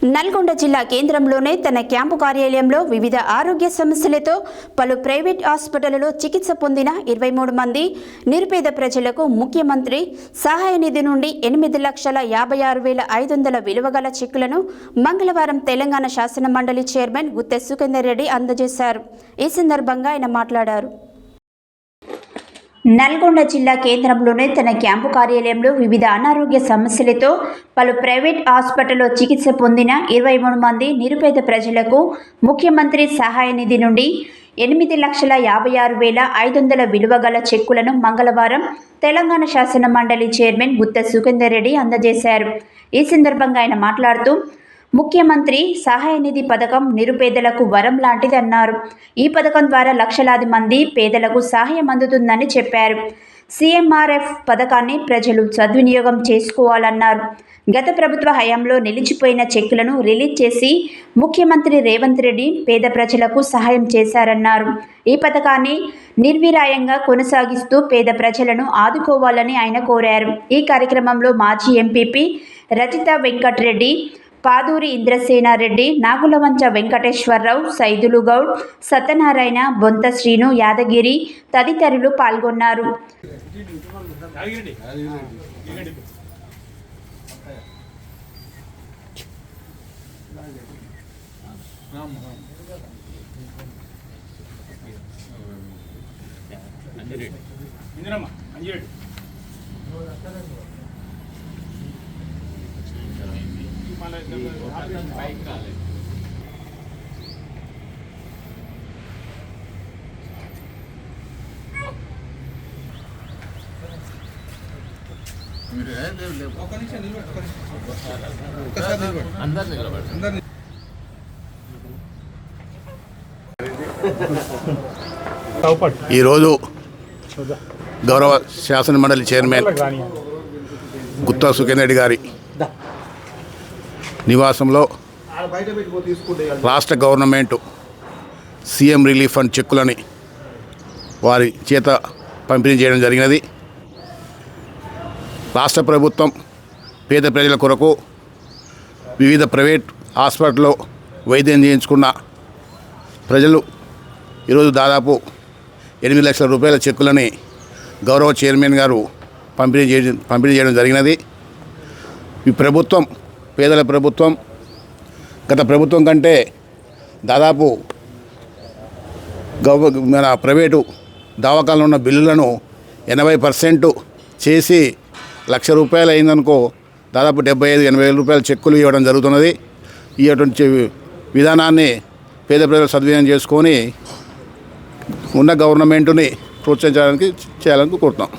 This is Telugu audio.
నల్గొండ జిల్లా కేంద్రంలోనే తన క్యాంపు కార్యాలయంలో వివిధ ఆరోగ్య సమస్యలతో పలు ప్రైవేట్ హాస్పిటళ్లలో చికిత్స పొందిన 23 మంది నిరుపేద ప్రజలకు ముఖ్యమంత్రి సహాయ నిధి నుండి 8,56,500 విలువగల చెక్కులను మంగళవారం తెలంగాణ శాసన మండలి చైర్మన్ గుత్తె సుఖేందర్ రెడ్డి అందజేశారు. ఈ సందర్భంగా ఆయన మాట్లాడారు. నల్గొండ జిల్లా కేంద్రంలోనే తన క్యాంపు కార్యాలయంలో వివిధ అనారోగ్య సమస్యలతో పలు ప్రైవేట్ హాస్పిటల్లో చికిత్స పొందిన 23 మంది నిరుపేద ప్రజలకు ముఖ్యమంత్రి సహాయ నిధి నుండి 8,56,500 విలువగల చెక్కులను మంగళవారం తెలంగాణ శాసన మండలి చైర్మన్ గుత్తె సుఖేందర్ రెడ్డి అందజేశారు. ఈ సందర్భంగా ఆయన మాట్లాడుతూ ముఖ్యమంత్రి సహాయ నిధి పథకం నిరుపేదలకు వరం లాంటిదన్నారు. ఈ పథకం ద్వారా లక్షలాది మంది పేదలకు సహాయం అందుతుందని చెప్పారు. సీఎంఆర్ఎఫ్ పథకాన్ని ప్రజలు సద్వినియోగం చేసుకోవాలన్నారు. గత ప్రభుత్వ హయాంలో నిలిచిపోయిన చెక్కులను రిలీజ్ చేసి ముఖ్యమంత్రి రేవంత్ రెడ్డి పేద ప్రజలకు సహాయం చేశారన్నారు. ఈ పథకాన్ని నిర్విరాయంగా కొనసాగిస్తూ పేద ప్రజలను ఆదుకోవాలని ఆయన కోరారు. ఈ కార్యక్రమంలో మాజీ ఎంపీపీ రజిత వెంకటరెడ్డి, పాదూరి ఇంద్రసేనారెడ్డి, నాగులవంచ వెంకటేశ్వరరావు, సైదులు గౌడ్, సత్యనారాయణ, బొంత శ్రీను, యాదగిరి తదితరులు పాల్గొన్నారు. ఈరోజు గౌరవ శాసన మండలి చైర్మన్ గుత్తా సుఖేందర్ రెడ్డి గారి నివాసంలో రాష్ట్ర గవర్నమెంట్ సీఎం రిలీఫ్ ఫండ్ చెక్కులని వారి చేత పంపిణీ చేయడం జరిగినది. రాష్ట్ర ప్రభుత్వం పేద ప్రజల కొరకు వివిధ ప్రైవేట్ హాస్పిటల్లో వైద్యం చేయించుకున్న ప్రజలు ఈరోజు దాదాపు 8 లక్షల రూపాయల చెక్కులని గౌరవ చైర్మన్ గారు పంపిణీ చేయడం జరిగినది. ఈ ప్రభుత్వం పేదల ప్రభుత్వం. గత ప్రభుత్వం కంటే దాదాపు మన ప్రైవేటు దవాఖానలో ఉన్న బిల్లులను 80% చేసి ₹1,00,000 అయిందనుకో దాదాపు 75,000-80,000 రూపాయల చెక్కులు ఇవ్వడం జరుగుతున్నది. ఇటువంటి విధానాన్ని పేద ప్రజలు సద్వినియోగం చేసుకొని ఉన్న గవర్నమెంట్ని ప్రోత్సహించాలని కోరుతున్నాం.